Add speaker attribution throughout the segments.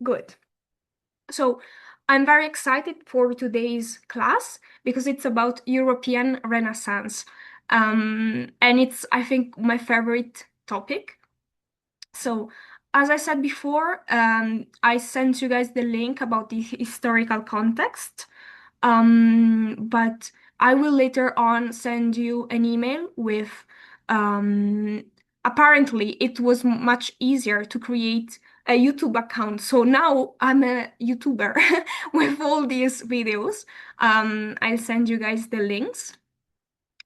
Speaker 1: Good. So I'm very excited for today's class because it's about European Renaissance. And it's, I think, my favorite topic. So, as I said before, I sent you guys the link about the historical context. But I will later on send you an email with, um, apparently, it was much easier to create a YouTube account. So now I'm a YouTuber with all these videos. I'll send you guys the links.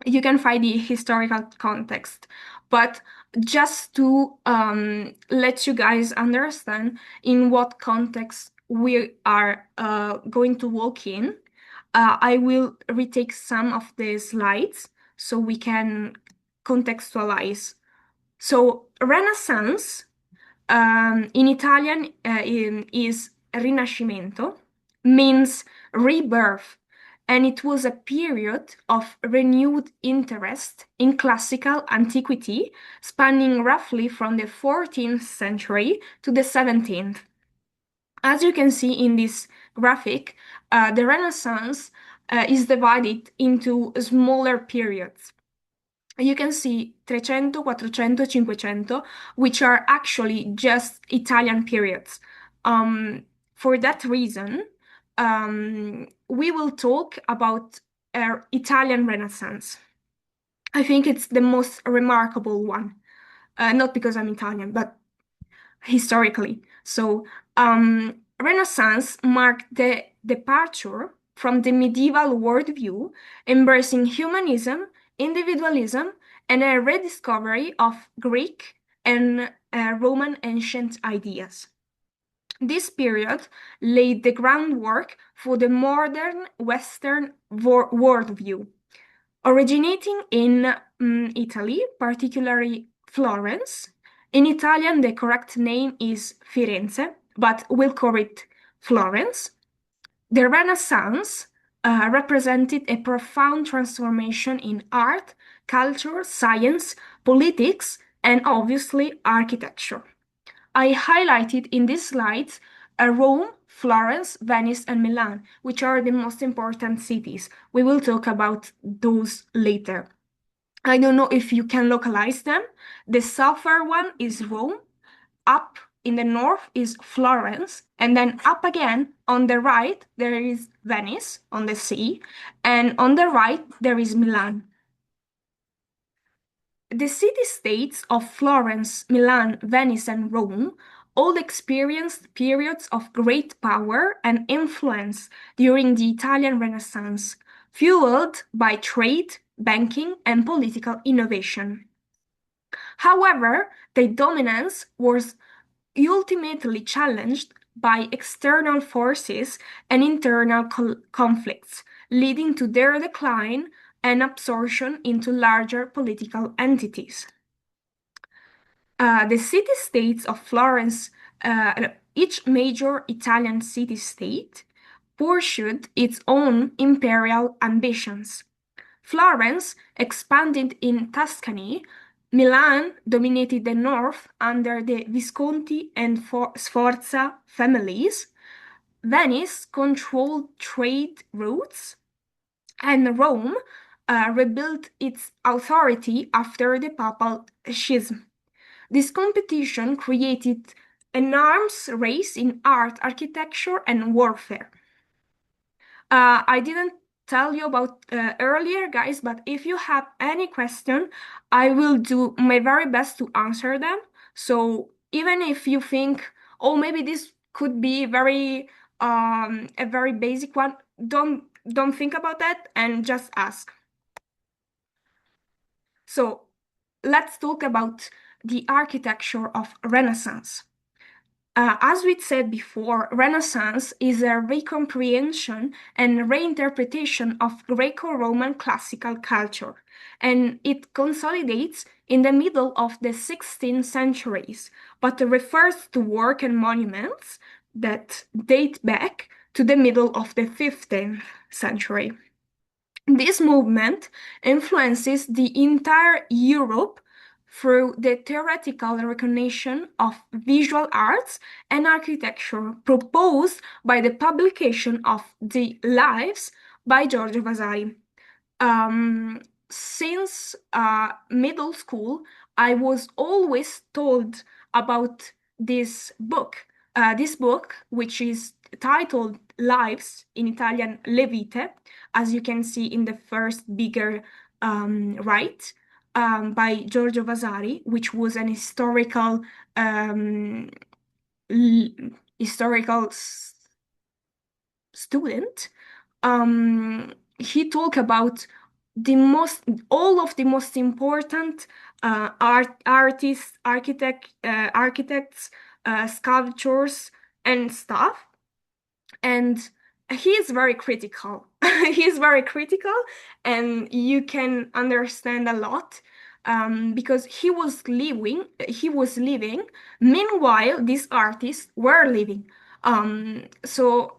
Speaker 1: You can find the historical context. But just to let you guys understand in what context we are going to walk in, I will retake some of the slides so we can contextualize. So, Renaissance in Italian is Rinascimento, means rebirth, and it was a period of renewed interest in classical antiquity, spanning roughly from the 14th century to the 17th. As you can see in this graphic, the Renaissance is divided into smaller periods. You can see 300, 400, 500, which are actually just Italian periods. For that reason, we will talk about Italian Renaissance. I think it's the most remarkable one, not because I'm Italian, but historically. So, Renaissance marked the departure from the medieval worldview, embracing humanism, individualism, and a rediscovery of Greek and Roman ancient ideas. This period laid the groundwork for the modern Western worldview. Originating in Italy, particularly Florence. In Italian, the correct name is Firenze, but we'll call it Florence. The Renaissance represented a profound transformation in art, culture, science, politics, and obviously architecture. I highlighted in these slides Rome, Florence, Venice, and Milan, which are the most important cities. We will talk about those later. I don't know if you can localize them. The southern one is Rome, up in the north is Florence, and then up again on the right there is Venice on the sea, and on the right there is Milan. The city-states of Florence, Milan, Venice, and Rome all experienced periods of great power and influence during the Italian Renaissance, fueled by trade, banking, and political innovation. However, their dominance was ultimately challenged by external forces and internal conflicts, leading to their decline and absorption into larger political entities. The city-states of Florence, each major Italian city-state, pursued its own imperial ambitions. Florence expanded in Tuscany. Milan dominated the north under the Visconti and Sforza families. Venice controlled trade routes, and Rome rebuilt its authority after the papal schism. This competition created an arms race in art, architecture, and warfare. I didn't tell you about earlier, guys, but if you have any question, I will do my very best to answer them. So even if you think, oh, maybe this could be a very basic one, don't think about that and just ask. So let's talk about the architecture of Renaissance. As we said before, Renaissance is a recomprehension and reinterpretation of Greco-Roman classical culture, and it consolidates in the middle of the 16th centuries, but refers to work and monuments that date back to the middle of the 15th century. This movement influences the entire Europe through the theoretical recognition of visual arts and architecture proposed by the publication of The Lives by Giorgio Vasari. Um, since middle school, I was always told about this book, which is titled Lives, in Italian Le Vite, as you can see in the first bigger right, by Giorgio Vasari, which was an um, historical student. He talked about all of the most important artists, architects, sculptures, and stuff. And he is very critical. He is very critical, and you can understand a lot because he was living. Meanwhile, these artists were living. So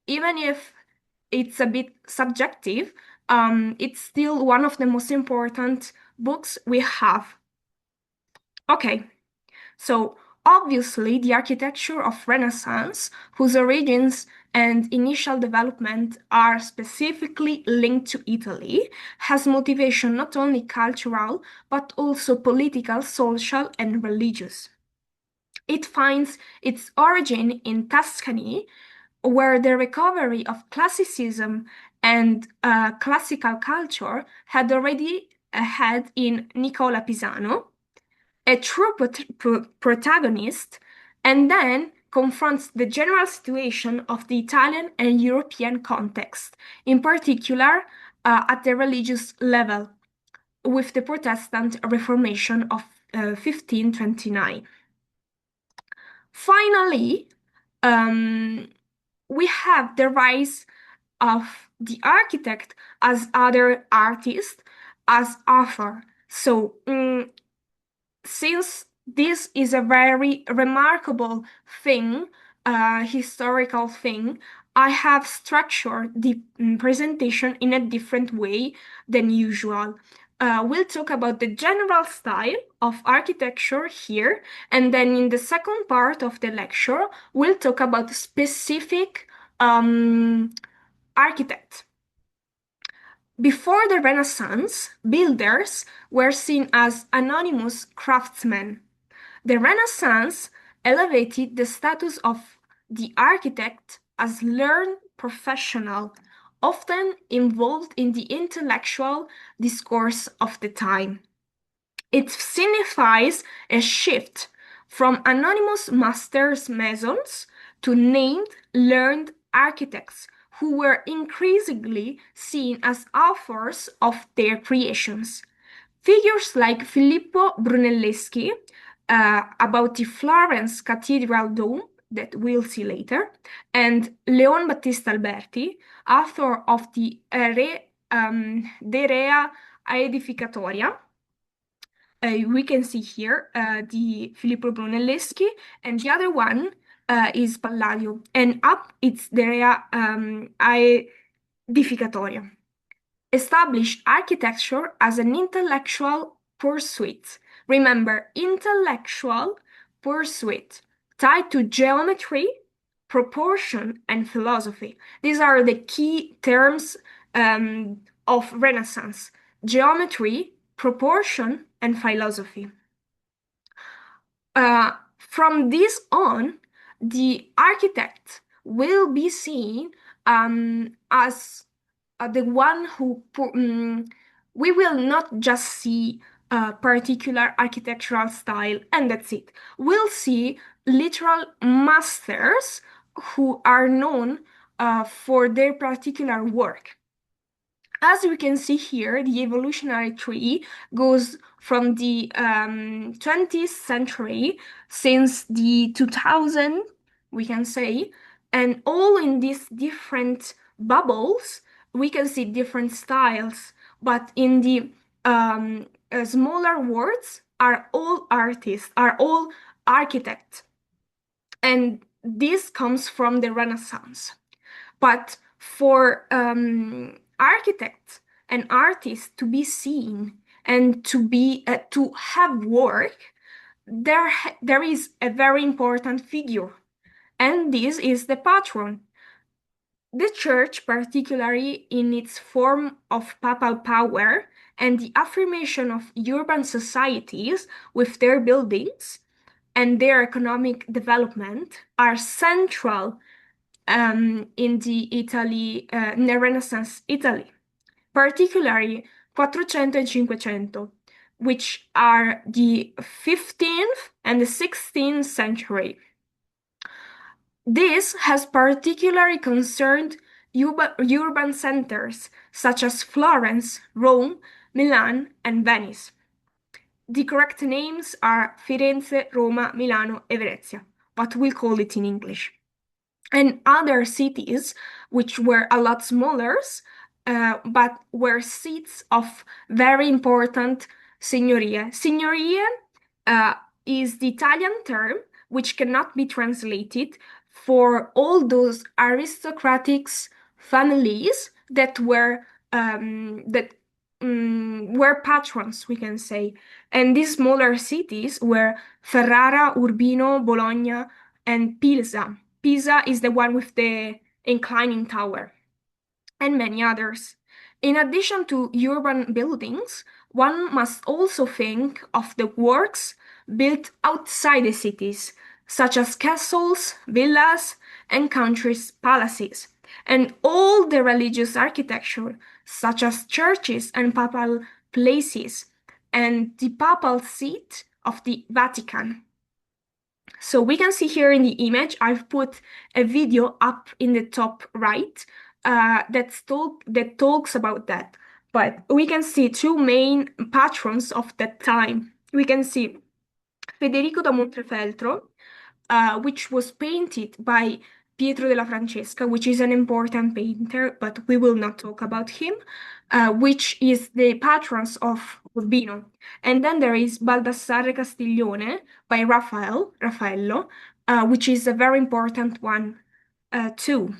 Speaker 1: even if it's a bit subjective, it's still one of the most important books we have. Okay, so obviously the architecture of Renaissance, whose origins and initial development are specifically linked to Italy, has motivation not only cultural, but also political, social, and religious. It finds its origin in Tuscany, where the recovery of classicism and classical culture had already had in Nicola Pisano, a true protagonist, and then confronts the general situation of the Italian and European context, in particular at the religious level, with the Protestant Reformation of 1529. Finally, um, we have the rise of the architect as other artist, as author. So, since this is a very remarkable thing, historical thing, I have structured the presentation in a different way than usual. We'll talk about the general style of architecture here, and then in the second part of the lecture, we'll talk about specific architects. Before the Renaissance, builders were seen as anonymous craftsmen. The Renaissance elevated the status of the architect as learned professional, often involved in the intellectual discourse of the time. It signifies a shift from anonymous masters masons to named learned architects who were increasingly seen as authors of their creations. Figures like Filippo Brunelleschi about the Florence Cathedral dome that we'll see later, and Leon Battista Alberti, author of the De Rea Aedificatoria. We can see here the Filippo Brunelleschi, and the other one is Palladio, and up it's the Rea Aedificatoria. Establish architecture as an intellectual pursuit. Remember, intellectual pursuit tied to geometry, proportion, and philosophy. These are the key terms of Renaissance: geometry, proportion, and philosophy. From this on, the architect will be seen as the one who we will not just see a particular architectural style and that's it. We'll see literal masters who are known for their particular work. As we can see here, the evolutionary tree goes from the 20th century, since the 2000, we can say, and all in these different bubbles, we can see different styles, but in the smaller words are all artists, are all architects. And this comes from the Renaissance. But for architects and artists to be seen and to have work, there is a very important figure, and this is the patron. The church, particularly in its form of papal power and the affirmation of urban societies with their buildings and their economic development, are central in the Renaissance Italy, particularly 400 and 500, which are the 15th and the 16th century. This has particularly concerned urban centers such as Florence, Rome, Milan, and Venice. The correct names are Firenze, Roma, Milano, e Venezia, but we'll call it in English. And other cities, which were a lot smaller, but were seats of very important signorie. Signorie is the Italian term which cannot be translated for all those aristocratic families that were patrons, we can say. And these smaller cities were Ferrara, Urbino, Bologna, and Pisa. Pisa is the one with the inclining tower, and many others. In addition to urban buildings, one must also think of the works built outside the cities, such as castles, villas, and country palaces, and all the religious architecture, such as churches and papal places, and the papal seat of the Vatican. So we can see here in the image, I've put a video up in the top right that talks about that. But we can see two main patrons of that time. We can see Federico da Montefeltro, which was painted by Pietro della Francesca, which is an important painter, but we will not talk about him, which is the patrons of Urbino. And then there is Baldassare Castiglione by Raffaello, which is a very important one too.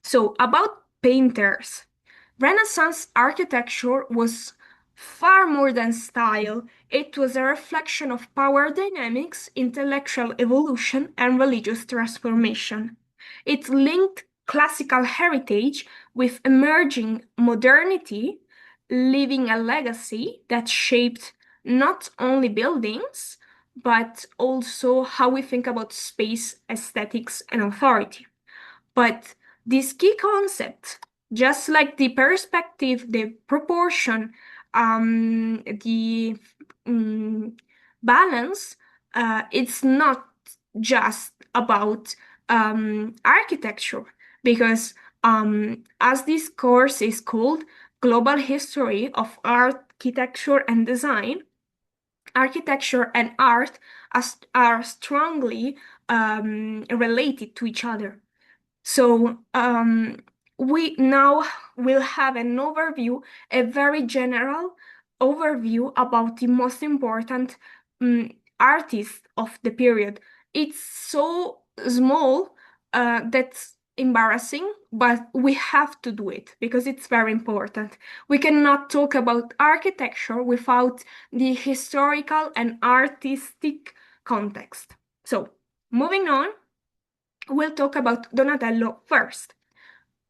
Speaker 1: So about painters, Renaissance architecture was far more than style. It was a reflection of power dynamics, intellectual evolution, and religious transformation. It linked classical heritage with emerging modernity, leaving a legacy that shaped not only buildings, but also how we think about space, aesthetics, and authority. But this key concept, just like the perspective, the proportion, the balance, it's not just about architecture, because as this course is called Global History of Architecture and Design, architecture and art are strongly related to each other. So we now will have an overview, a very general overview about the most important artists of the period. It's so small that's embarrassing, but we have to do it because it's very important. We cannot talk about architecture without the historical and artistic context. So, moving on, we'll talk about Donatello first.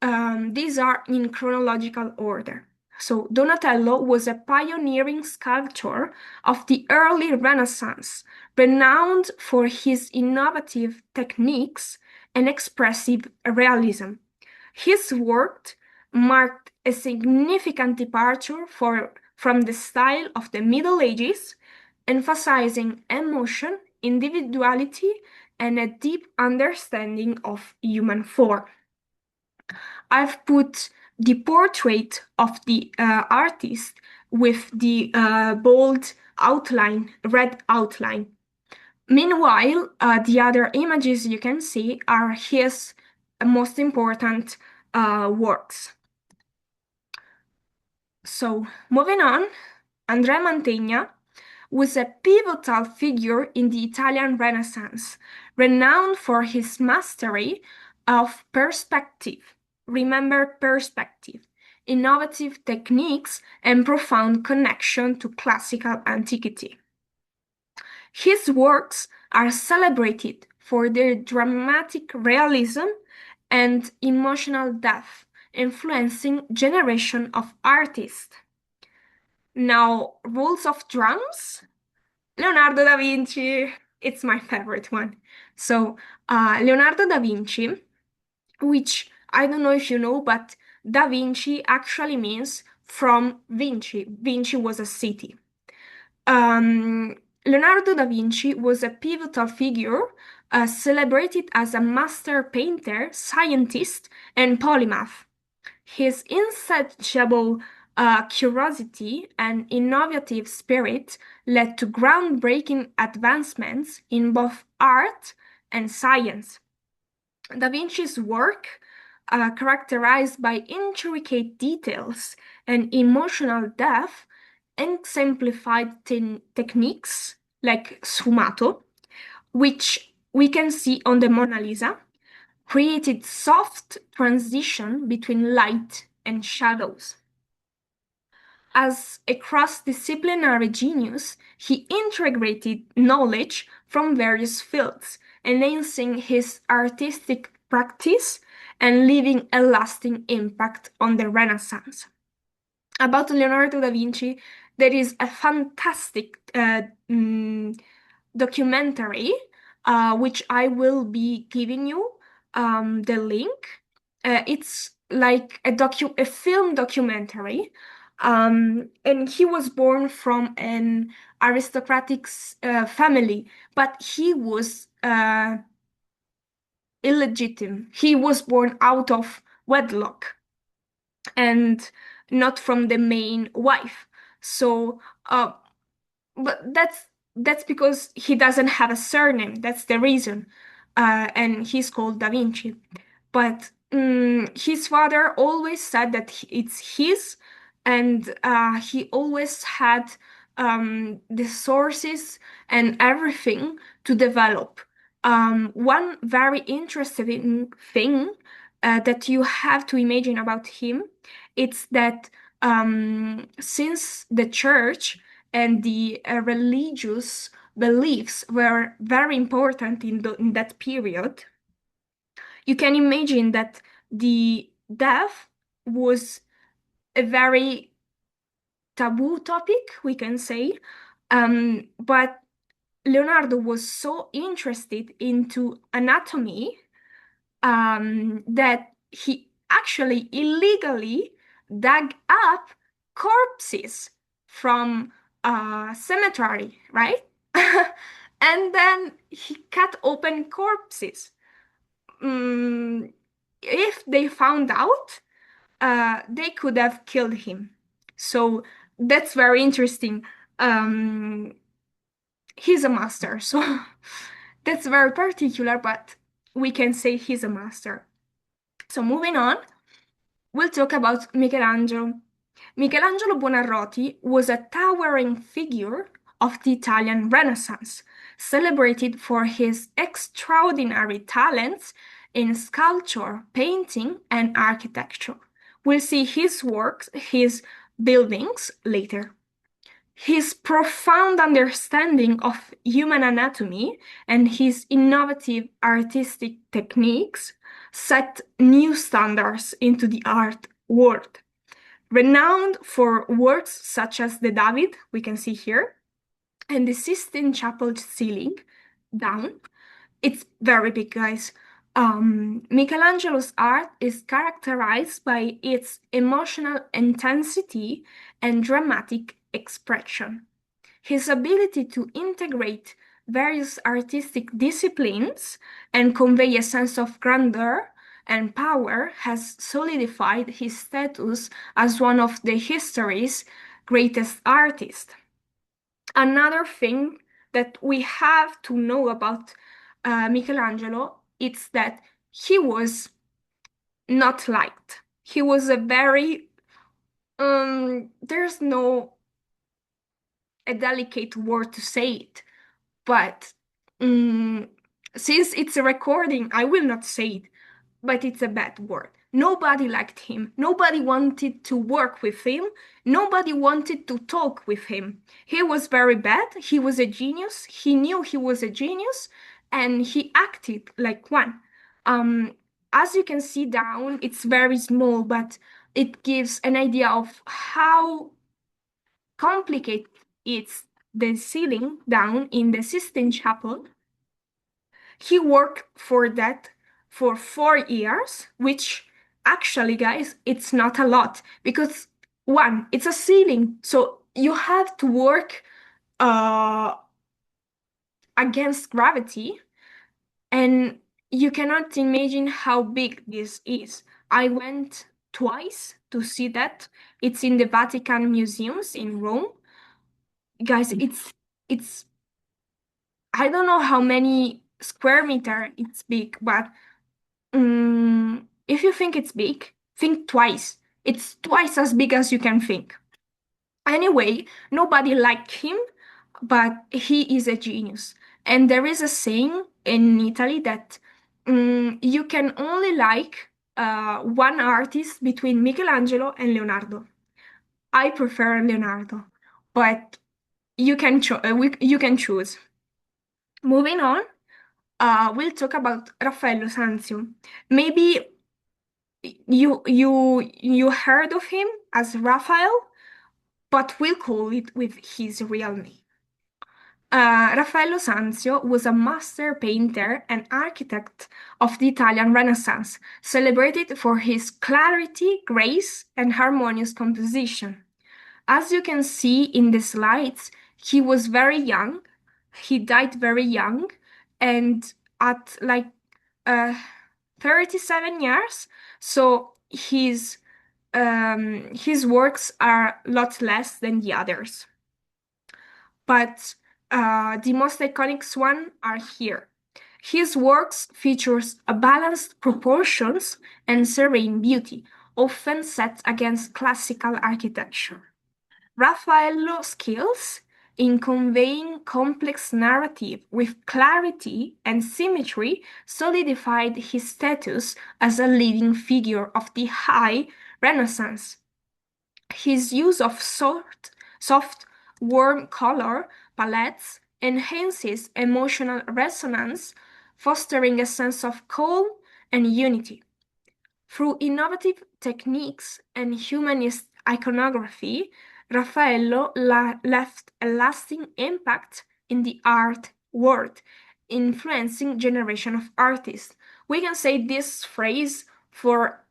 Speaker 1: These are in chronological order. So Donatello was a pioneering sculptor of the early Renaissance, renowned for his innovative techniques and expressive realism. His work marked a significant departure from the style of the Middle Ages, emphasizing emotion, individuality, and a deep understanding of human form. I've put the portrait of the artist with the bold outline, red outline. Meanwhile, the other images you can see are his most important works. So, moving on, Andrea Mantegna was a pivotal figure in the Italian Renaissance, renowned for his mastery of perspective. Remember perspective. innovative techniques, and profound connection to classical antiquity. His works are celebrated for their dramatic realism and emotional depth, influencing generation of artists. Now, rules of drums. Leonardo da Vinci, it's my favorite one. So, Leonardo da Vinci, which I don't know if you know, but Da Vinci actually means from Vinci. Vinci was a city. Um, Leonardo da Vinci was a pivotal figure, celebrated as a master painter, scientist, and polymath. His insatiable curiosity and innovative spirit led to groundbreaking advancements in both art and science. Da Vinci's work, characterized by intricate details and emotional depth, exemplified techniques like sfumato, which we can see on the Mona Lisa, created soft transition between light and shadows. As a cross-disciplinary genius, he integrated knowledge from various fields, enhancing his artistic practice and leaving a lasting impact on the Renaissance. About Leonardo da Vinci, there is a fantastic documentary, which I will be giving you the link. It's like a film documentary, and he was born from an aristocratic family, but he was illegitimate. He was born out of wedlock and not from the main wife. So, but that's because he doesn't have a surname. That's the reason, and he's called Da Vinci. But his father always said that it's his, and he always had the sources and everything to develop. One very interesting thing that you have to imagine about him, it's that since the church and the religious beliefs were very important in that period, you can imagine that the death was a very taboo topic, we can say. But Leonardo was so interested into anatomy that he actually illegally dug up corpses from a cemetery, right? And then he cut open corpses. Mm, if they found out, they could have killed him. So that's very interesting. Um, he's a master, so that's very particular, but we can say he's a master. So moving on, we'll talk about Michelangelo. Michelangelo Buonarroti was a towering figure of the Italian Renaissance, celebrated for his extraordinary talents in sculpture, painting, and architecture. We'll see his works, his buildings later. His profound understanding of human anatomy and his innovative artistic techniques set new standards into the art world. Renowned for works such as the David, we can see here, and the Sistine Chapel ceiling down. It's very big, guys. Michelangelo's art is characterized by its emotional intensity and dramatic expression. His ability to integrate various artistic disciplines and convey a sense of grandeur and power has solidified his status as one of the history's greatest artists. Another thing that we have to know about Michelangelo is that he was not liked. He was a very there's no a delicate word to say it, but since it's a recording, I will not say it, but it's a bad word. Nobody liked him. Nobody wanted to work with him. Nobody wanted to talk with him. He was very bad. He was a genius. He knew he was a genius and he acted like one. Um, as you can see down, it's very small, but it gives an idea of how complicated it's the ceiling down in the Sistine Chapel. He worked for that for 4 years, which actually, guys, it's not a lot because one, it's a ceiling, so you have to work uh, against gravity, and you cannot imagine how big this is. I went twice to see that. It's in the Vatican museums in Rome. Guys, it's I don't know how many square meter it's big, but if you think it's big, think twice. It's twice as big as you can think. Anyway, nobody liked him, but he is a genius. And there is a saying in Italy that you can only like one artist between Michelangelo and Leonardo. I prefer Leonardo, but you can choose. Moving on, we'll talk about Raffaello Sanzio. Maybe you heard of him as Raphael, but we'll call it with his real name. Raffaello Sanzio was a master painter and architect of the Italian Renaissance, celebrated for his clarity, grace, and harmonious composition. As you can see in the slides, he was very young. He died very young, and at like uh, 37 years. So his works are a lot less than the others. But the most iconic one are here. His works features a balanced proportions and serene beauty, often set against classical architecture. Raffaello's skills in conveying complex narrative with clarity and symmetry solidified his status as a leading figure of the High Renaissance. His use of soft, warm color palettes enhances emotional resonance, fostering a sense of calm and unity. Through innovative techniques and humanist iconography, Raffaello left a lasting impact in the art world, influencing generation of artists. We can say this phrase for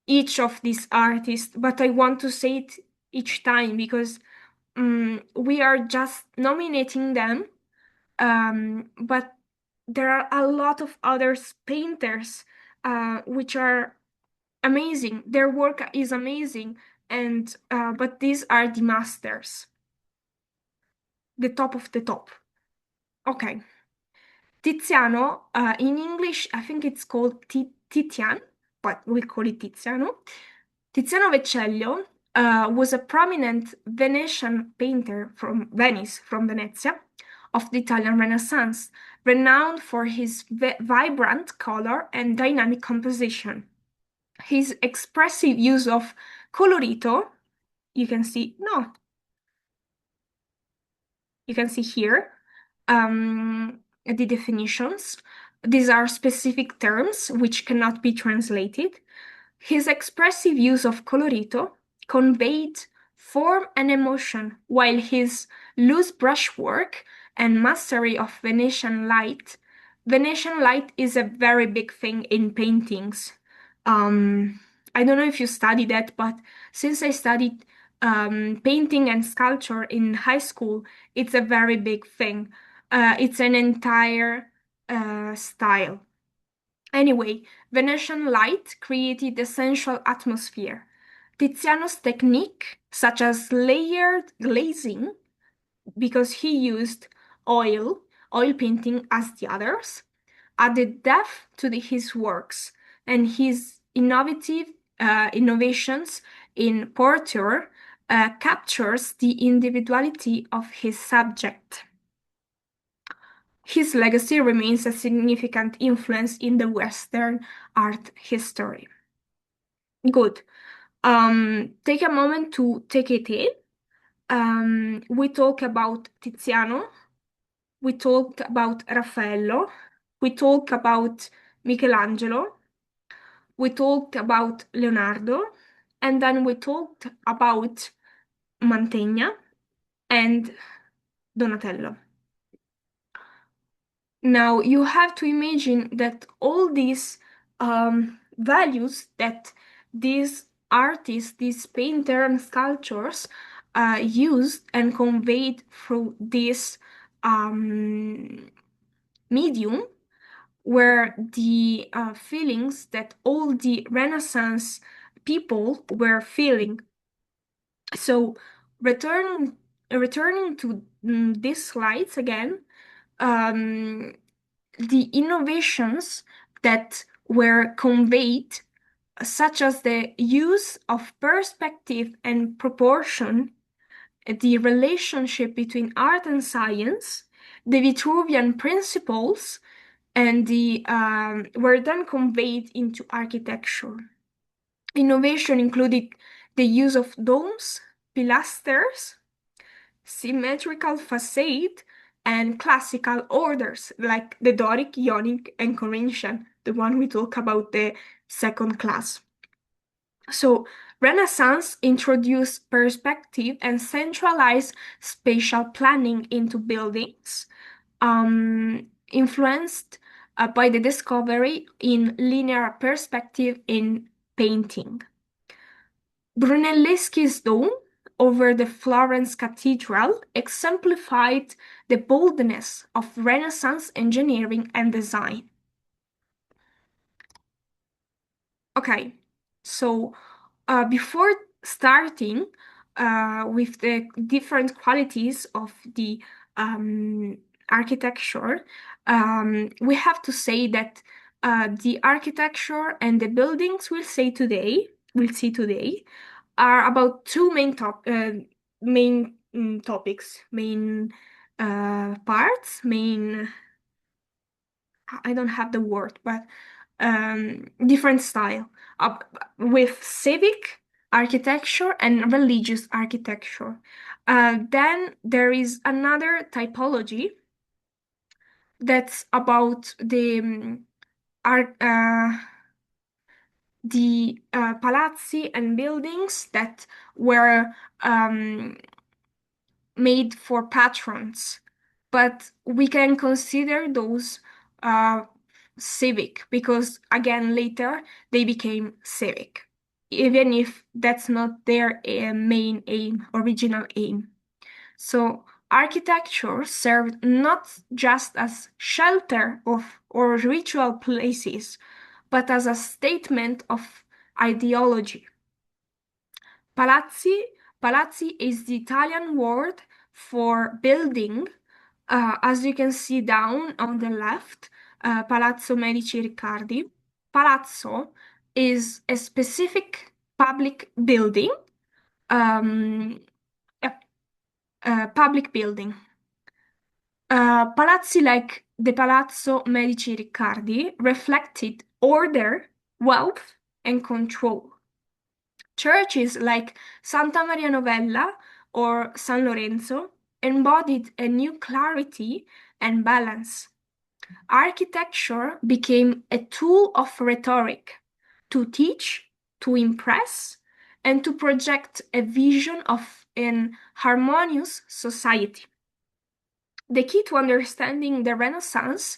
Speaker 1: each of these artists, but I want to say it each time because we are just nominating them, but there are a lot of other painters which are amazing. Their work is amazing, and but these are the masters, the top of the top. Okay. Tiziano, in English, I think it's called Titian, but we call it Tiziano. Tiziano Vecellio was a prominent Venetian painter from Venice, from Venezia, of the Italian Renaissance, renowned for his vibrant color and dynamic composition. His expressive use of colorito, you can see, no, you can see here the definitions. These are specific terms which cannot be translated. His expressive use of colorito conveyed form and emotion, while his loose brushwork and mastery of Venetian light is a very big thing in paintings. I don't know if you study that, but since I studied painting and sculpture in high school, it's a very big thing. It's an entire style. Anyway, Venetian light created a sensual atmosphere. Tiziano's technique, such as layered glazing, because he used oil painting as the others, added depth to his works, and his innovations in portraiture captures the individuality of his subject. His legacy remains a significant influence in the Western art history. Good. Take a moment to take it in. We talk about Tiziano, we talked about Raffaello, we talked about Michelangelo, we talked about Leonardo, and then we talked about Mantegna and Donatello. Now you have to imagine that all these values that these artists, these painters and sculptors used and conveyed through this um, medium were the feelings that all the Renaissance people were feeling. So returning to these slides again, um, the innovations that were conveyed, such as the use of perspective and proportion, the relationship between art and science, the Vitruvian principles, and the were then conveyed into architecture. Innovation included the use of domes, pilasters, symmetrical facade, and classical orders like the Doric, Ionic, and Corinthian, the one we talk about the second class. So Renaissance introduced perspective and centralized spatial planning into buildings, influenced by the discovery in linear perspective in painting. Brunelleschi's dome over the Florence Cathedral exemplified the boldness of Renaissance engineering and design. Okay, so before starting with the different qualities of the architecture, we have to say that the architecture and the buildings we'll see today, are about two main topics, main parts, main. I don't have the word, but different style with civic architecture and religious architecture. Then there is another typology that's about the palazzi and buildings that were made for patrons, but we can consider those uh, civic because, again, later they became civic, even if that's not their main aim, original aim. So architecture served not just as shelter of or ritual places, but as a statement of ideology. Palazzi, palazzi is the Italian word for building. As you can see down on the left, Palazzo Medici Riccardi. Palazzo is a specific public building, um, a public building. Palazzi like the Palazzo Medici Riccardi reflected order, wealth, and control. Churches like Santa Maria Novella or San Lorenzo embodied a new clarity and balance. Architecture became a tool of rhetoric to teach, to impress, and to project a vision of an harmonious society. The key to understanding the Renaissance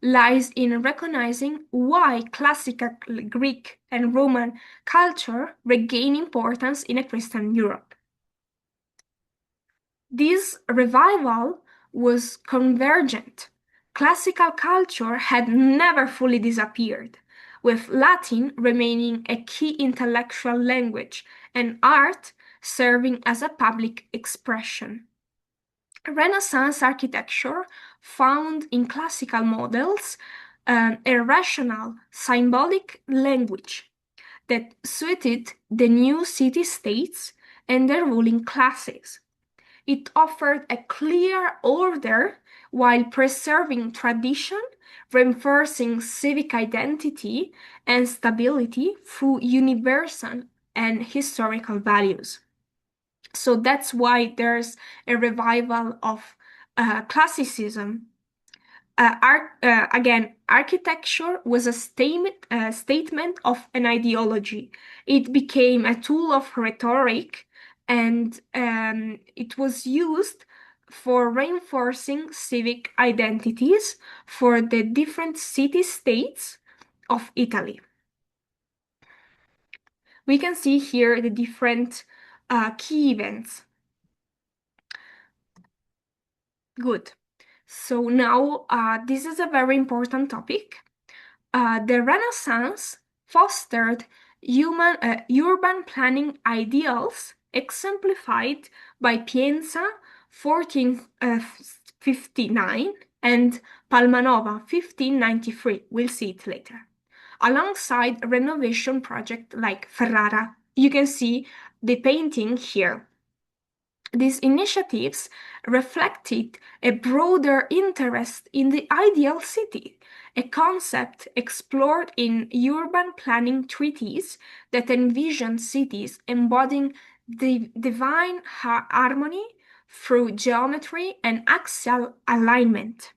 Speaker 1: lies in recognizing why classical Greek and Roman culture regained importance in a Christian Europe. This revival was convergent. Classical culture had never fully disappeared, with Latin remaining a key intellectual language and art serving as a public expression. Renaissance architecture found in classical models a rational, symbolic language that suited the new city-states and their ruling classes. It offered a clear order while preserving tradition, reinforcing civic identity and stability through universal and historical values. So that's why there's a revival of classicism. Again, architecture was a statement of an ideology. It became a tool of rhetoric, and it was used for reinforcing civic identities for the different city-states of Italy. We can see here the different key events. Good. So now this is a very important topic. The Renaissance fostered urban planning ideals exemplified by Pienza 1459 and Palmanova 1593. We'll see it later. Alongside a renovation project like Ferrara, you can see the painting here. These initiatives reflected a broader interest in the ideal city, a concept explored in urban planning treatises that envision cities embodying the divine harmony through geometry and axial alignment.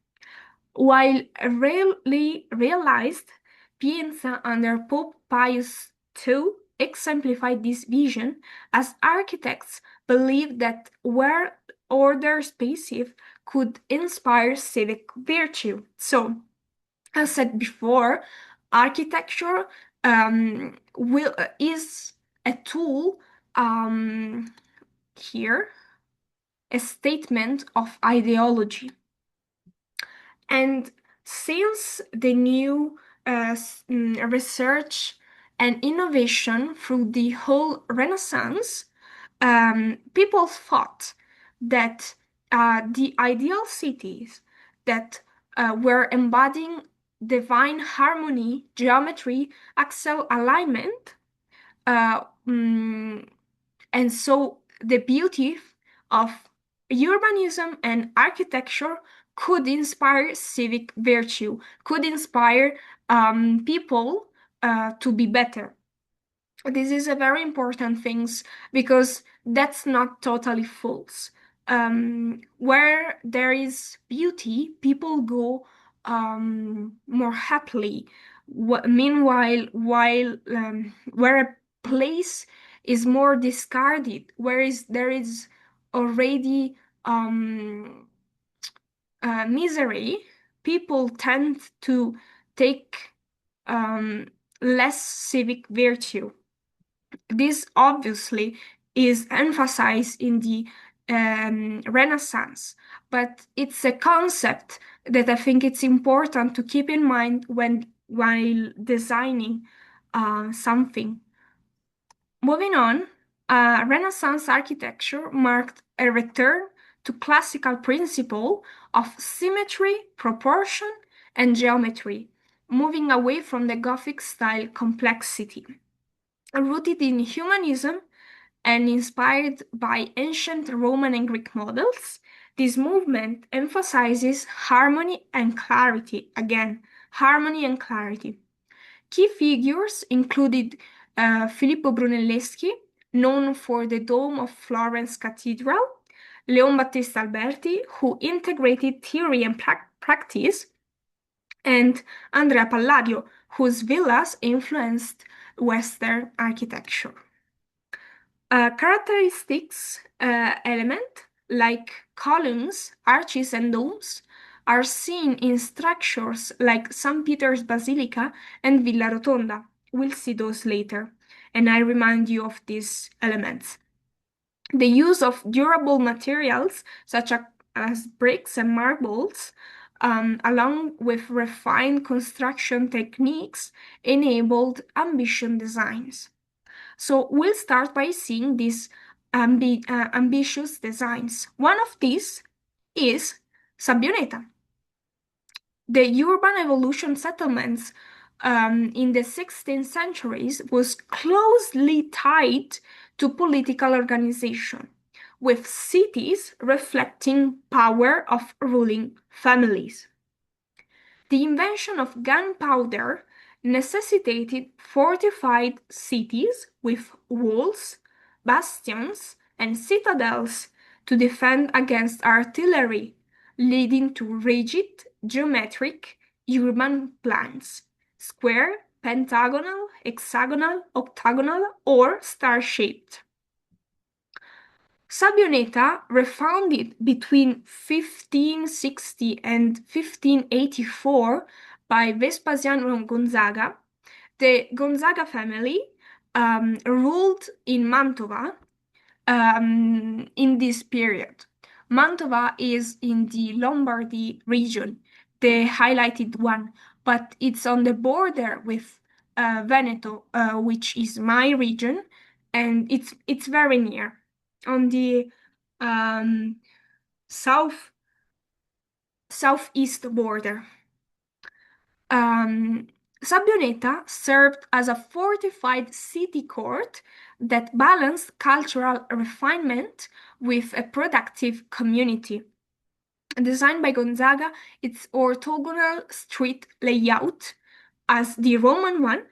Speaker 1: While rarely realized, Pienza under Pope Pius II exemplified this vision, as architects believed that where order spaces could inspire civic virtue. So, as said before, architecture is a tool here, a statement of ideology. And since the new research and innovation through the whole Renaissance, people thought that the ideal cities that were embodying divine harmony, geometry, axial alignment, uh, mm, and so the beauty of urbanism and architecture could inspire civic virtue, could inspire people to be better. This is a very important thing because that's not totally false. Where there is beauty, people go more happily. Meanwhile, where a place is more discarded, whereas there is already misery, people tend to take less civic virtue. This obviously is emphasized in the Renaissance, but it's a concept that I think it's important to keep in mind while designing something. Moving on, Renaissance architecture marked a return to classical principle of symmetry, proportion, and geometry, moving away from the Gothic style complexity. Rooted in humanism and inspired by ancient Roman and Greek models, this movement emphasizes harmony and clarity. Again, harmony and clarity. Key figures included Filippo Brunelleschi, known for the Dome of Florence Cathedral, Leon Battista Alberti, who integrated theory and practice, and Andrea Palladio, whose villas influenced Western architecture. Characteristics element like columns, arches, and domes are seen in structures like St. Peter's Basilica and Villa Rotonda. We'll see those later, and I remind you of these elements. The use of durable materials such as bricks and marbles, along with refined construction techniques, enabled ambitious designs. So we'll start by seeing these ambitious designs. One of these is Sabbioneta. The urban evolution settlements in the 16th centuries was closely tied to political organization, with cities reflecting power of ruling families. The invention of gunpowder necessitated fortified cities with walls, bastions, and citadels to defend against artillery, leading to rigid, geometric urban plans: square, pentagonal, hexagonal, octagonal, or star-shaped. Sabioneta, refounded between 1560 and 1584 by Vespasiano Gonzaga, the Gonzaga family ruled in Mantova in this period. Mantova is in the Lombardy region, the highlighted one, but it's on the border with Veneto, which is my region, and it's very near on the south southeast border. Sabioneta served as a fortified city court that balanced cultural refinement with a productive community. Designed by Gonzaga, its orthogonal street layout as the Roman one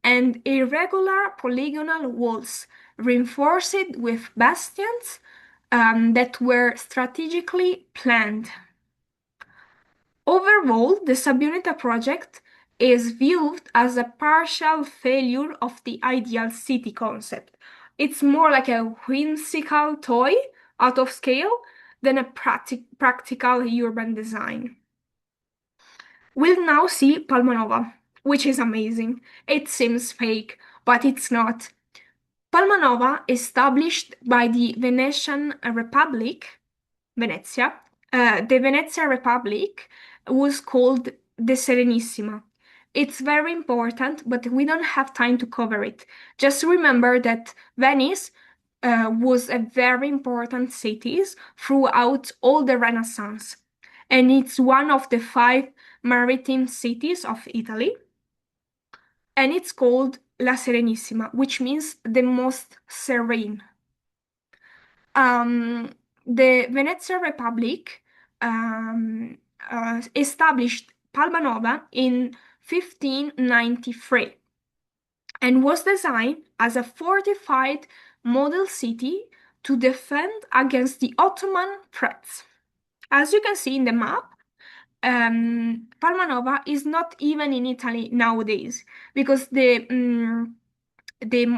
Speaker 1: and irregular polygonal walls reinforced with bastions that were strategically planned. Overall, the Sabioneta project is viewed as a partial failure of the ideal city concept. It's more like a whimsical toy out of scale than a practical urban design. We'll now see Palmanova, which is amazing. It seems fake, but it's not. Palmanova, established by the Venetian Republic, Venezia, the Venetian Republic was called the Serenissima. It's very important, but we don't have time to cover it. Just remember that Venice was a very important city throughout all the Renaissance, and it's one of the five maritime cities of Italy, and it's called La Serenissima, which means the most serene. The Venetian Republic established Palmanova in 1593 and was designed as a fortified model city to defend against the Ottoman threats. As you can see in the map, Palmanova is not even in Italy nowadays because the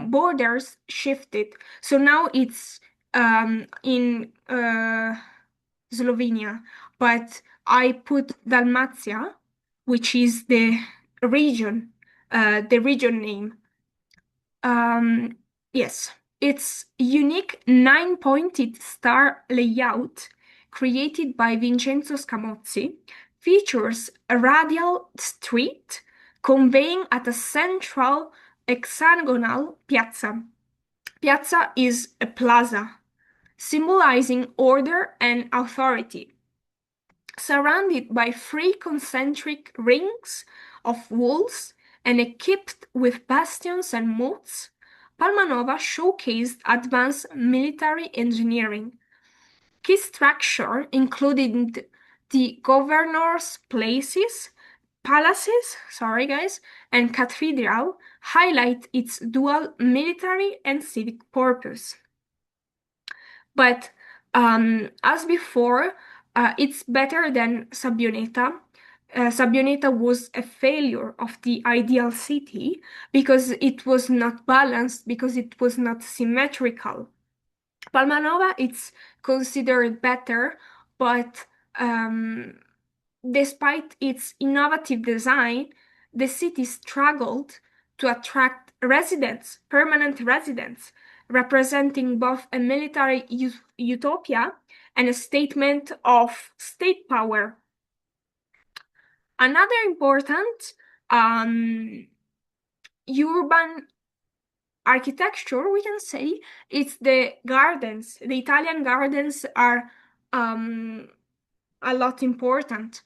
Speaker 1: borders shifted. So now it's in Slovenia, but I put Dalmatia, which is the region name. Yes, its unique nine-pointed star layout, created by Vincenzo Scamozzi, features a radial street conveying at a central hexagonal piazza. Piazza is a plaza, symbolizing order and authority. Surrounded by three concentric rings of walls and equipped with bastions and moats, Palmanova showcased advanced military engineering. Key structures, including the governor's palaces, and cathedral, highlight its dual military and civic purpose. But as before, it's better than Sabioneta. Sabioneta was a failure of the ideal city because it was not balanced, because it was not symmetrical. Palmanova, it's considered better, but despite its innovative design, the city struggled to attract residents, permanent residents, representing both a military utopia and a statement of state power. Another important urban architecture, we can say, it's the gardens. The Italian gardens are a lot important.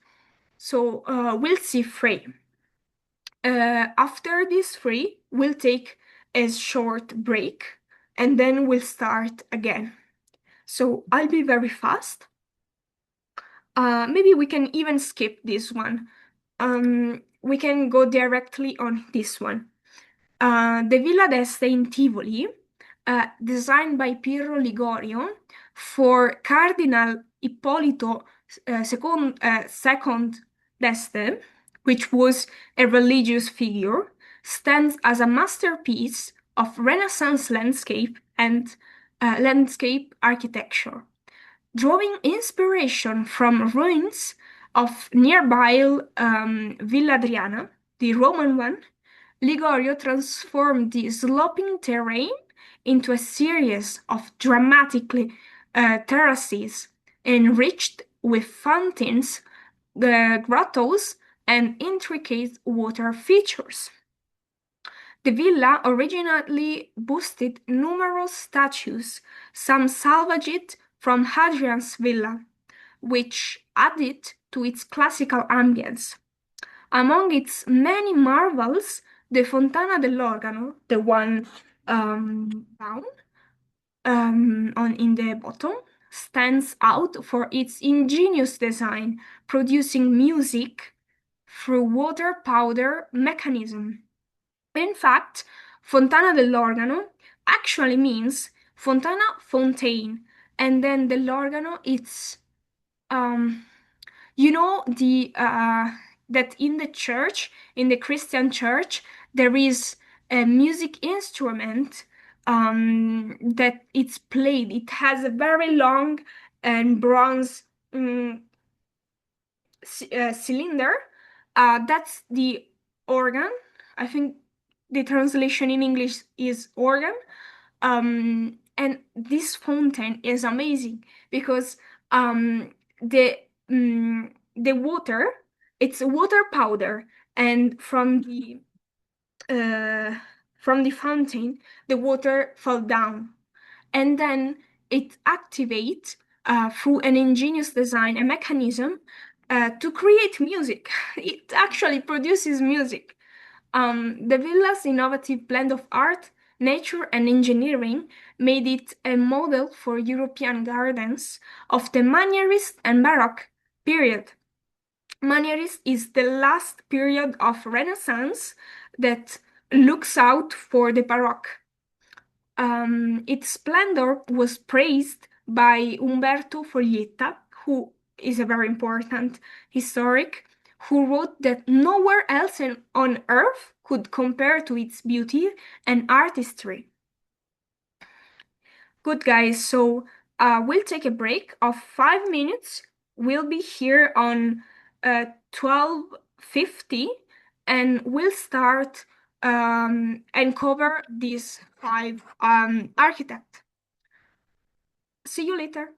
Speaker 1: So we'll see three. After these three, we'll take a short break and then we'll start again. So I'll be very fast. Maybe we can even skip this one. We can go directly on this one. The Villa d'Este in Tivoli, designed by Piero Ligorio for Cardinal Ippolito II d'Este, which was a religious figure, stands as a masterpiece of Renaissance landscape and landscape architecture, drawing inspiration from ruins of nearby Villa Adriana, the Roman one. Ligorio transformed the sloping terrain into a series of dramatically terraces enriched with fountains, grottos, and intricate water features. The villa originally boasted numerous statues, some salvaged from Hadrian's villa, which added to its classical ambience. Among its many marvels, the Fontana dell'Organo, the one down on in the bottom, stands out for its ingenious design, producing music through water powder mechanism. In fact, Fontana dell'Organo actually means Fontana fontaine, and then dell'organo it's um, you know the that in the church, in the Christian church, there is a music instrument that it's played. It has a very long and bronze um, cylinder. That's the organ. I think the translation in English is organ. And this fountain is amazing because um, the the water, it's water powder, and uh, from the fountain, the water fall down, and then it activates through an ingenious design a mechanism to create music. It actually produces music. The villa's innovative blend of art, nature, and engineering made it a model for European gardens of the Manierist and Baroque period. Manierist is the last period of Renaissance that looks out for the Baroque. Its splendor was praised by Umberto Foglietta, who is a very important historic, who wrote that nowhere else on earth could compare to its beauty and artistry. Good guys, so we'll take a break of 5 minutes. We'll be here on 12:50 and we'll start and cover these five architects. See you later.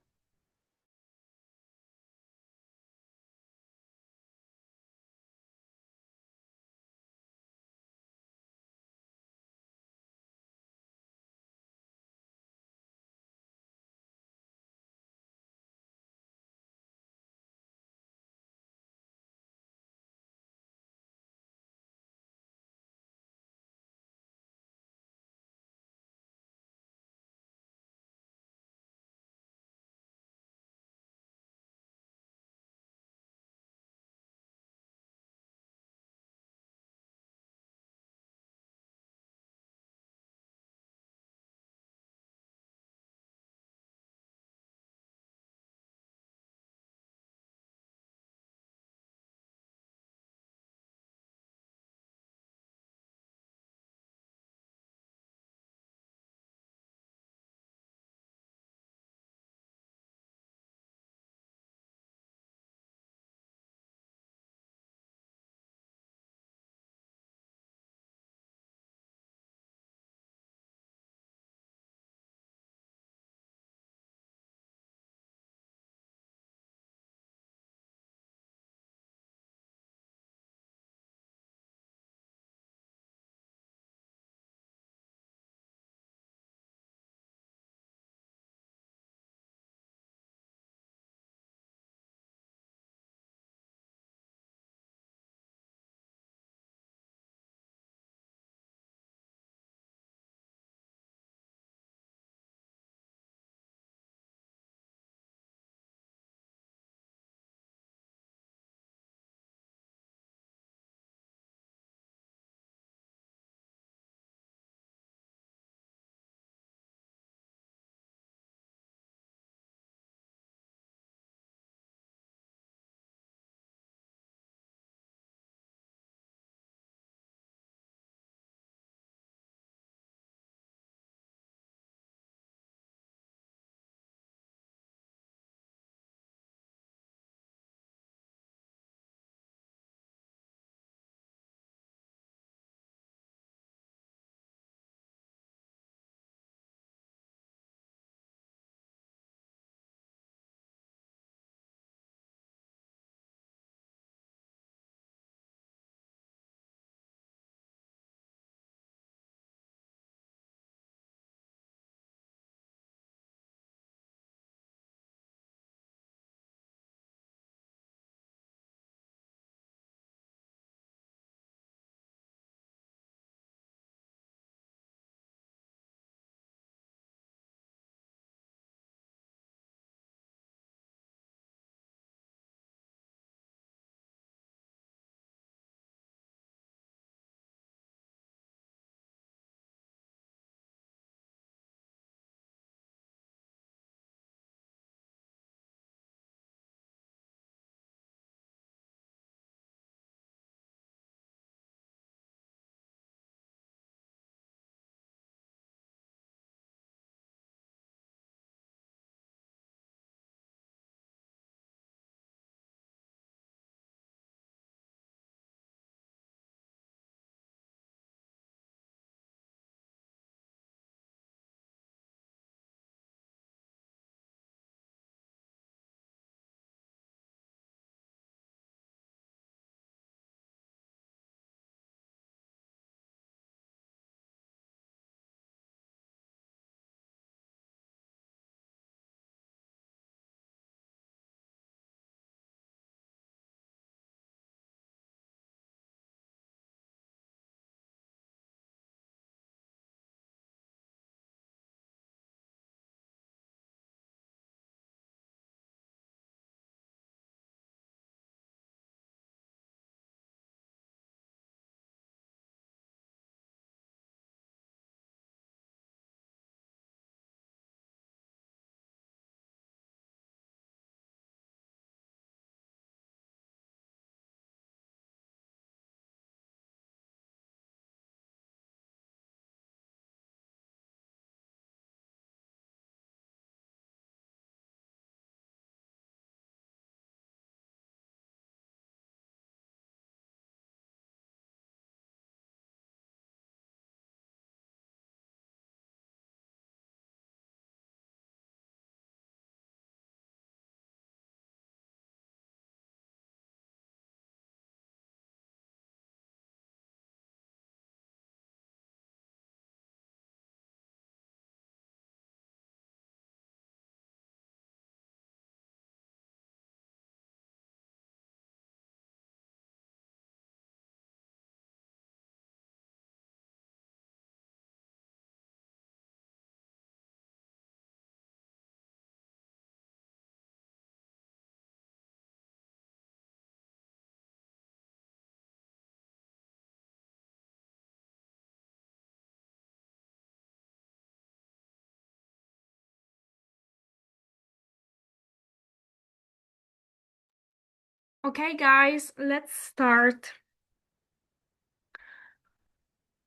Speaker 1: Okay, guys, let's start.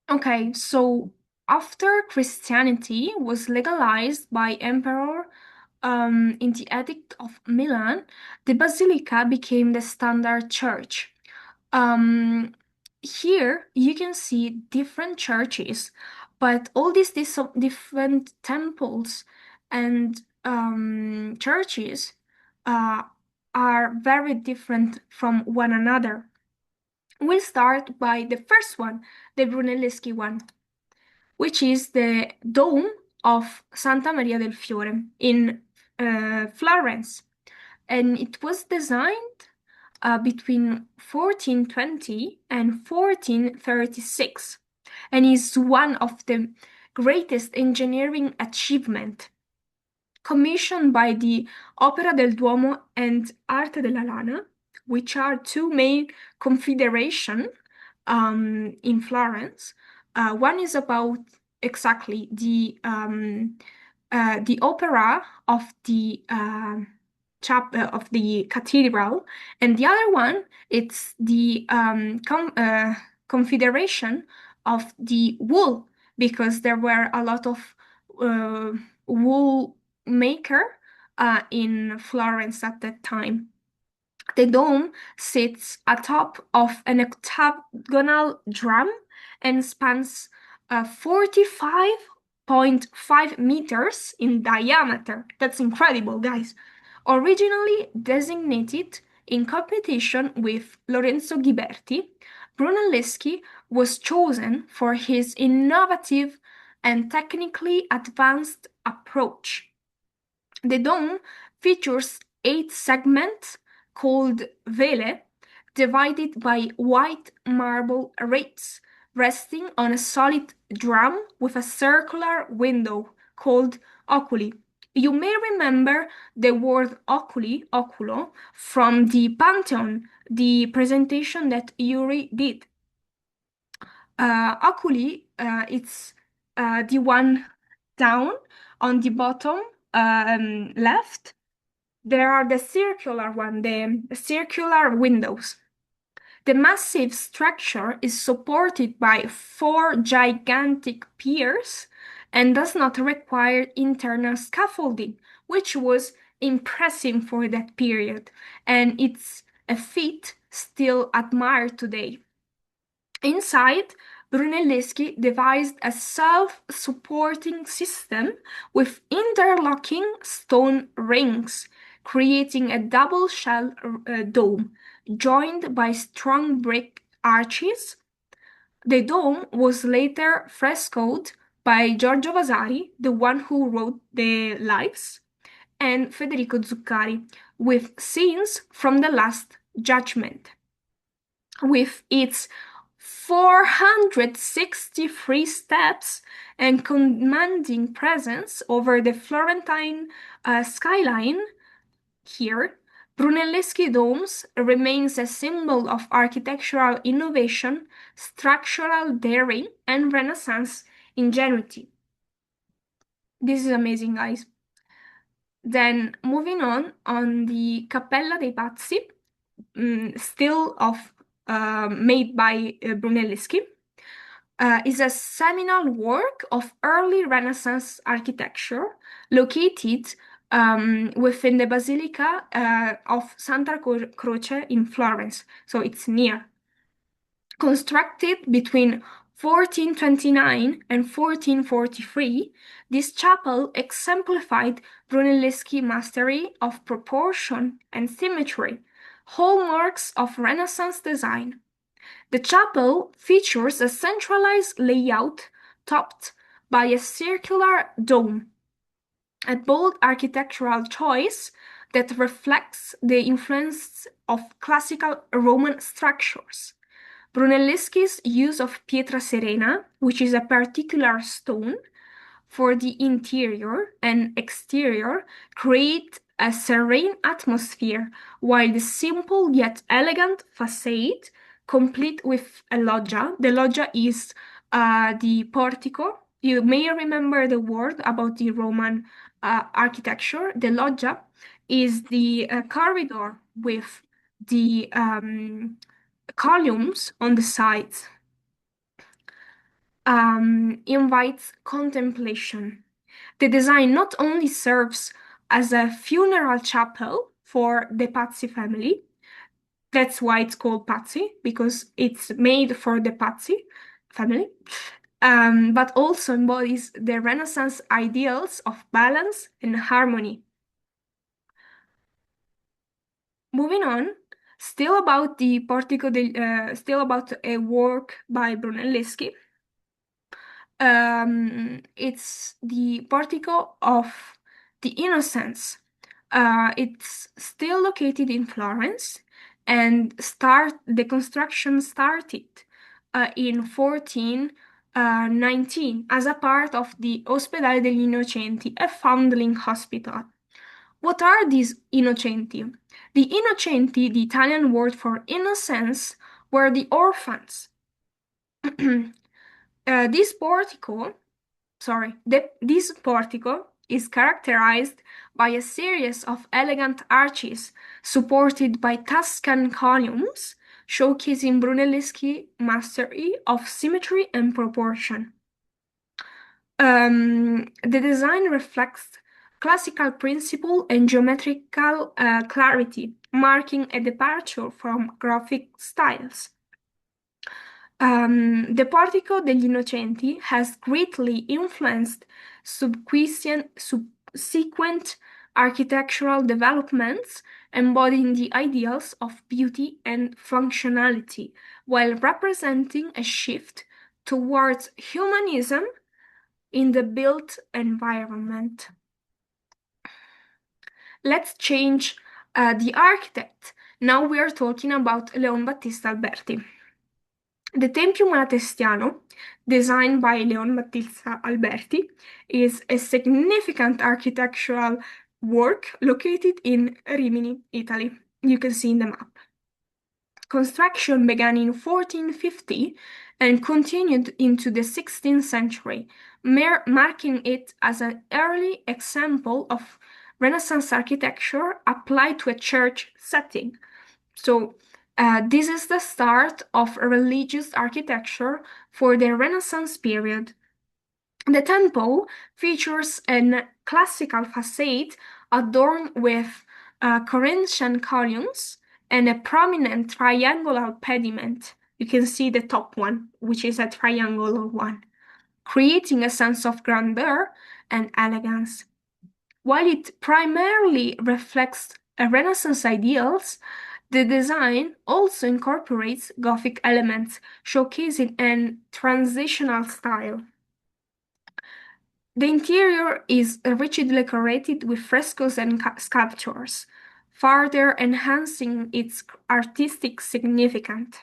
Speaker 1: Okay, so after Christianity was legalized by Emperor in the Edict of Milan, the basilica became the standard church. Um, Here you can see different churches, but all these different temples and churches uh, are very different from one another. We'll start by the first one, the Brunelleschi one, which is the dome of Santa Maria del Fiore in Florence. And it was designed between 1420 and 1436 and is one of the greatest engineering achievement commissioned by the Opera del Duomo and Arte della Lana, which are two main confederations in Florence. One is about exactly the opera of the chapel of the cathedral, and the other one it's the confederation of the wool because there were a lot of uh, wool maker in Florence at that time. The dome sits atop of an octagonal drum and spans 45.5 meters in diameter. That's incredible, guys. Originally designated in competition with Lorenzo Ghiberti, Brunelleschi was chosen for his innovative and technically advanced approach. The dome features 8 segments called vele, divided by white marble rails, resting on a solid drum with a circular window called oculi. You may remember the word oculi, oculo, from the Pantheon, the presentation that Yuri did. Oculi, it's the one down on the bottom left. There are the circular one, the circular windows. The massive structure is supported by 4 gigantic piers and does not require internal scaffolding, which was impressive for that period, and it's a feat still admired today. Inside, Brunelleschi devised a self-supporting system with interlocking stone rings, creating a double-shell dome joined by strong brick arches. The dome was later frescoed by Giorgio Vasari, the one who wrote the Lives, and Federico Zuccari, with scenes from the Last Judgment. With its 463 steps and commanding presence over the Florentine skyline here, Brunelleschi domes remains a symbol of architectural innovation, structural daring, and Renaissance ingenuity. This is amazing, guys. Then moving on the Cappella dei Pazzi, still made by Brunelleschi, is a seminal work of early Renaissance architecture located within the Basilica of Santa Croce in Florence. So it's near. Constructed between 1429 and 1443, this chapel exemplified Brunelleschi mastery of proportion and symmetry, hallmarks of Renaissance design. The chapel features a centralized layout topped by a circular dome, a bold architectural choice that reflects the influence of classical Roman structures. Brunelleschi's use of pietra serena, which is a particular stone, for the interior and exterior create a serene atmosphere, while the simple yet elegant facade, complete with a loggia. The loggia is the portico. You may remember the word about the Roman architecture. The loggia is the corridor with the columns on the sides invites contemplation. The design not only serves as a funeral chapel for the Pazzi family, that's why it's called Pazzi, because it's made for the Pazzi family, but also embodies the Renaissance ideals of balance and harmony. Moving on, still about a work by Brunelleschi. It's the Portico of the Innocents. It's still located in Florence, and the construction started in 1419 as a part of the Ospedale degli Innocenti, a foundling hospital. What are these Innocenti? The Innocenti, the Italian word for innocence, were the orphans. This portico this portico is characterized by a series of elegant arches supported by Tuscan columns, showcasing Brunelleschi's mastery of symmetry and proportion. The design reflects classical principle and geometrical clarity, marking a departure from Gothic styles. The Portico degli Innocenti has greatly influenced subsequent architectural developments, embodying the ideals of beauty and functionality, while representing a shift towards humanism in the built environment. Let's change the architect. Now we are talking about Leon Battista Alberti. The Tempio Malatestiano, designed by Leon Battista Alberti, is a significant architectural work located in Rimini, Italy. You can see in the map. Construction began in 1450 and continued into the 16th century, marking it as an early example of Renaissance architecture applied to a church setting. So, this is the start of religious architecture for the Renaissance period. The temple features a classical facade adorned with Corinthian columns and a prominent triangular pediment. You can see the top one, which is a triangular one, creating a sense of grandeur and elegance. While it primarily reflects Renaissance ideals, the design also incorporates Gothic elements, showcasing a transitional style. The interior is richly decorated with frescoes and sculptures, further enhancing its artistic significance.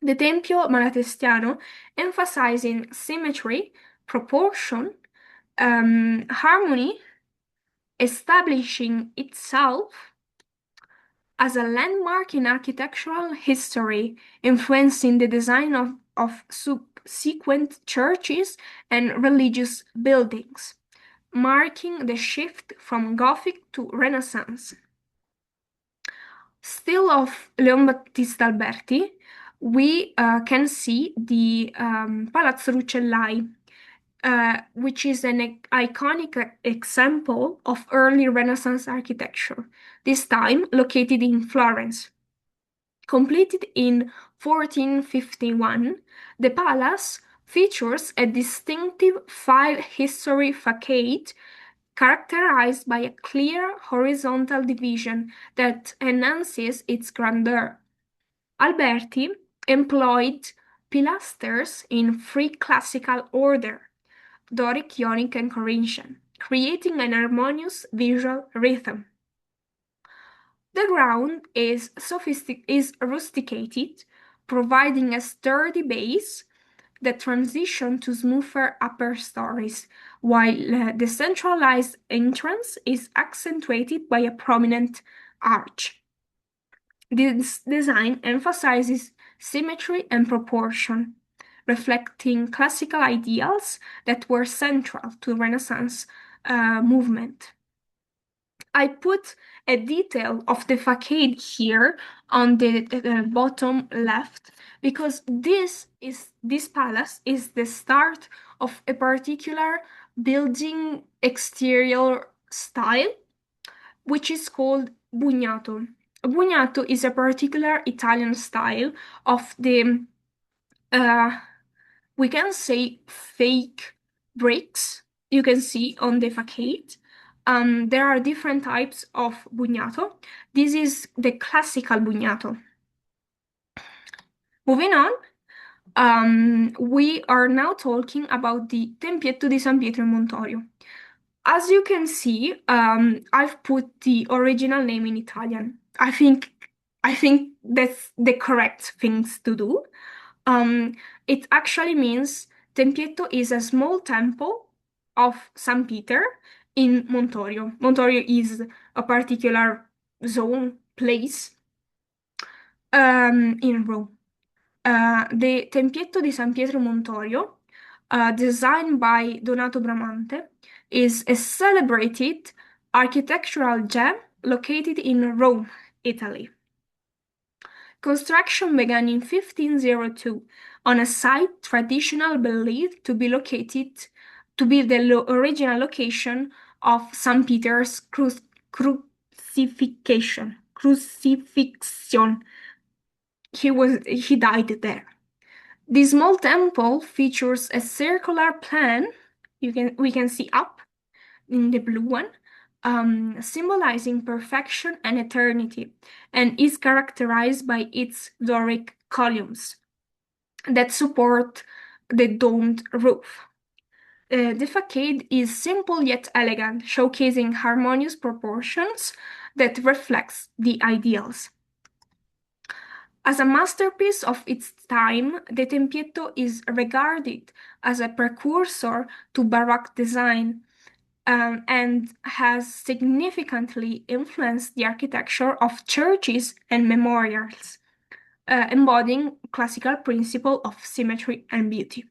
Speaker 1: The Tempio Malatestiano, emphasizing symmetry, proportion, harmony, establishing itself as a landmark in architectural history, influencing the design of subsequent churches and religious buildings, marking the shift from Gothic to Renaissance. Still of Leon Battista Alberti, we can see the Palazzo Rucellai, which is an iconic example of early Renaissance architecture, this time located in Florence. Completed in 1451, the palace features a distinctive five-story facade characterized by a clear horizontal division that enhances its grandeur. Alberti employed pilasters in three classical order: Doric, Ionic, and Corinthian, creating an harmonious visual rhythm. The ground is rusticated, providing a sturdy base that transition to smoother upper stories, while the centralized entrance is accentuated by a prominent arch. This design emphasizes symmetry and proportion, reflecting classical ideals that were central to Renaissance movement. I put a detail of the facade here on the bottom left because this palace is the start of a particular building exterior style, which is called bugnato. Bugnato is a particular Italian style of the uh, we can say fake bricks you can see on the facade. There are different types of bugnato. This is the classical bugnato. Moving on, we are now talking about the Tempietto di San Pietro in Montorio. As you can see, I've put the original name in Italian. I think that's the correct things to do. Um, it actually means Tempietto is a small temple of San Peter in Montorio. Montorio is a particular zone, place in Rome. The Tempietto di San Pietro Montorio, designed by Donato Bramante, is a celebrated architectural gem located in Rome, Italy. Construction began in 1502 on a site traditionally believed to be the original location of St. Peter's crucifixion. Crucifixion. He died there. The small temple features a circular plan. We can see up in the blue one, symbolizing perfection and eternity, and is characterized by its Doric columns that support the domed roof. The facade is simple yet elegant, showcasing harmonious proportions that reflects the ideals. As a masterpiece of its time, the Tempietto is regarded as a precursor to Baroque design, and has significantly influenced the architecture of churches and memorials, embodying classical principle of symmetry and beauty.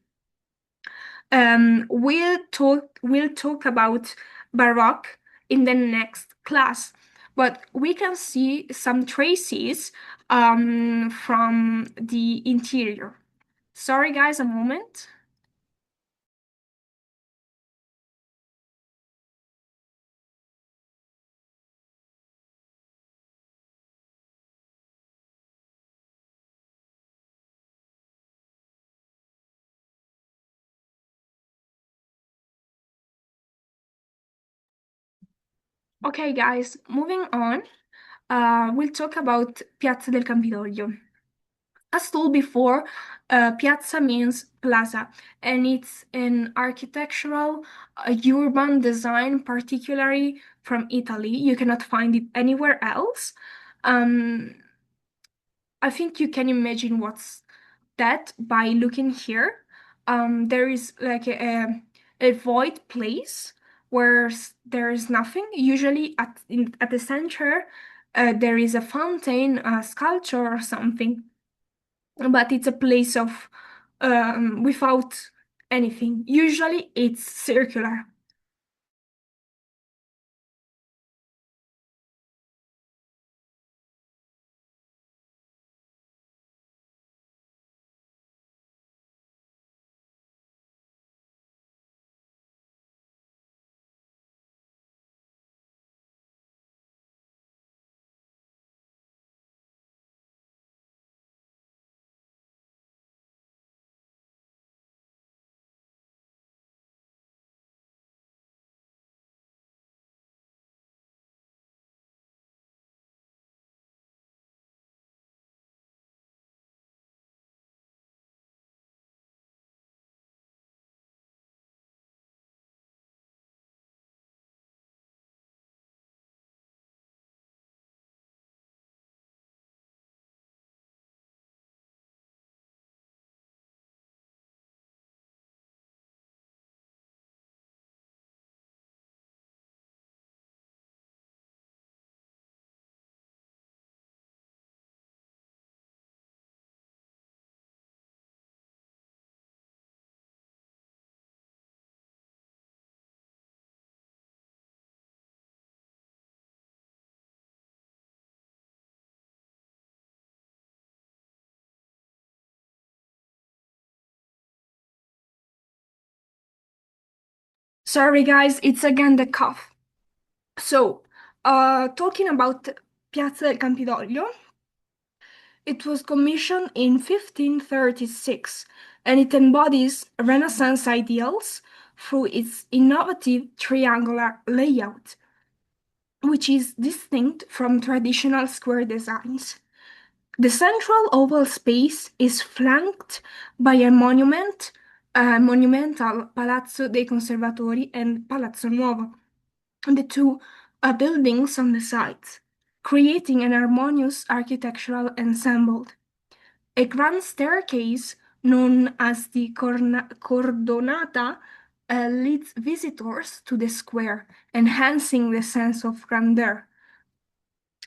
Speaker 1: We'll talk about Baroque in the next class, but we can see some traces from the interior. Sorry, guys, a moment. Okay, guys, moving on. We'll talk about Piazza del Campidoglio. As told before, piazza means plaza, and it's an architectural, urban design, particularly from Italy. You cannot find it anywhere else. Um, I think you can imagine what's that by looking here. There is like a void place where there is nothing. Usually at the center, there is a fountain, a sculpture, or something, but it's a place of without anything. Usually it's circular. Sorry, guys, it's again the cough. So, talking about Piazza del Campidoglio, it was commissioned in 1536 and it embodies Renaissance ideals through its innovative triangular layout, which is distinct from traditional square designs. The central oval space is flanked by a monumental Palazzo dei Conservatori and Palazzo Nuovo, the two buildings on the sides, creating an harmonious architectural ensemble. A grand staircase, known as the Cordonata, leads visitors to the square, enhancing the sense of grandeur.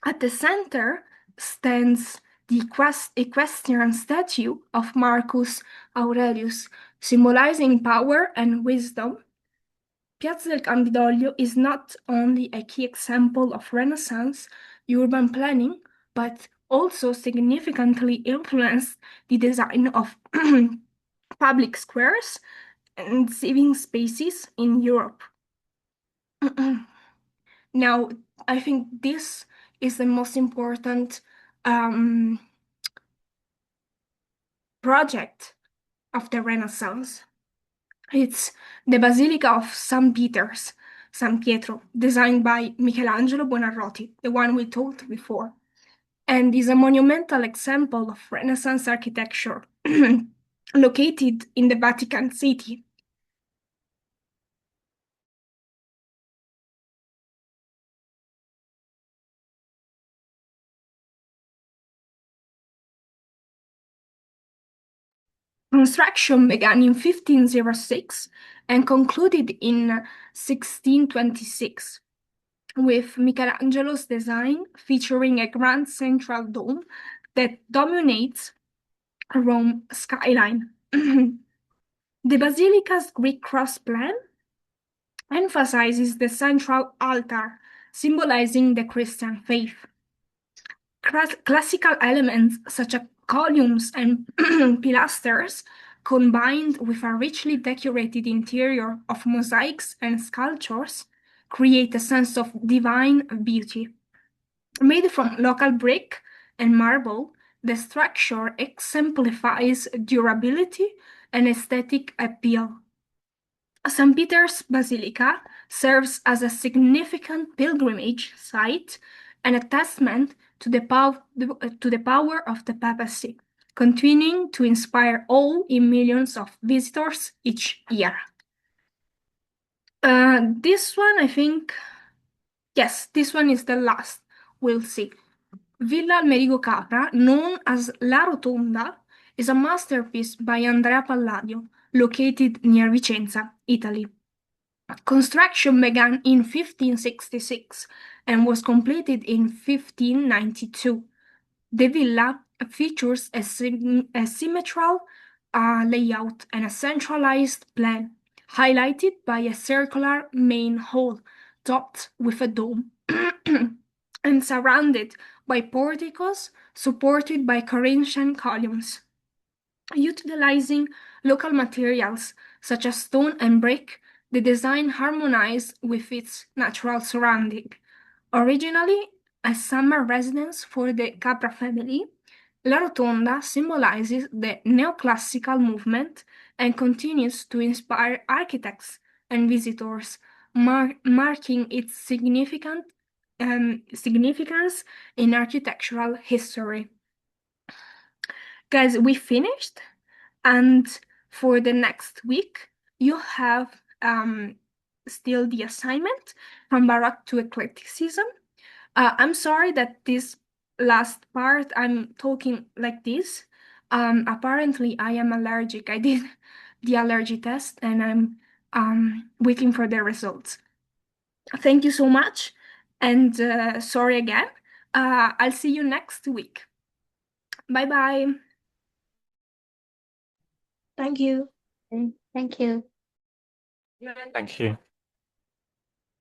Speaker 1: At the center stands the equestrian statue of Marcus Aurelius, symbolizing power and wisdom. Piazza del Campidoglio is not only a key example of Renaissance urban planning, but also significantly influenced the design of public squares and civic spaces in Europe. Now, I think this is the most important project of the Renaissance. It's the Basilica of San Pietro, designed by Michelangelo Buonarroti, the one we talked before, and is a monumental example of Renaissance architecture located in the Vatican City. Construction began in 1506 and concluded in 1626, with Michelangelo's design featuring a grand central dome that dominates Rome skyline. The basilica's Greek cross plan emphasizes the central altar, symbolizing the Christian faith. Classical elements such as columns and pilasters, combined with a richly decorated interior of mosaics and sculptures, create a sense of divine beauty. Made from local brick and marble, the structure exemplifies durability and aesthetic appeal. St. Peter's Basilica serves as a significant pilgrimage site and a testament to the power of the papacy, continuing to inspire awe in millions of visitors each year. This one, I think, yes, this one is the last. We'll see. Villa Almerigo Capra, known as La Rotonda, is a masterpiece by Andrea Palladio, located near Vicenza, Italy. Construction began in 1566 and was completed in 1592. The villa features a symmetrical layout and a centralized plan, highlighted by a circular main hall topped with a dome and surrounded by porticos supported by Corinthian columns. Utilizing local materials such as stone and brick, the design harmonized with its natural surrounding. Originally a summer residence for the Capra family, La Rotonda symbolizes the neoclassical movement and continues to inspire architects and visitors, marking its significance in architectural history. Guys, we finished, and for the next week, you have still the assignment from Baroque to Eclecticism. I'm sorry that this last part I'm talking like this. Apparently, I am allergic. I did the allergy test, and I'm waiting for the results. Thank you so much, and sorry again. I'll see you next week. Bye bye.
Speaker 2: Thank you. Thank you.
Speaker 3: Thank you.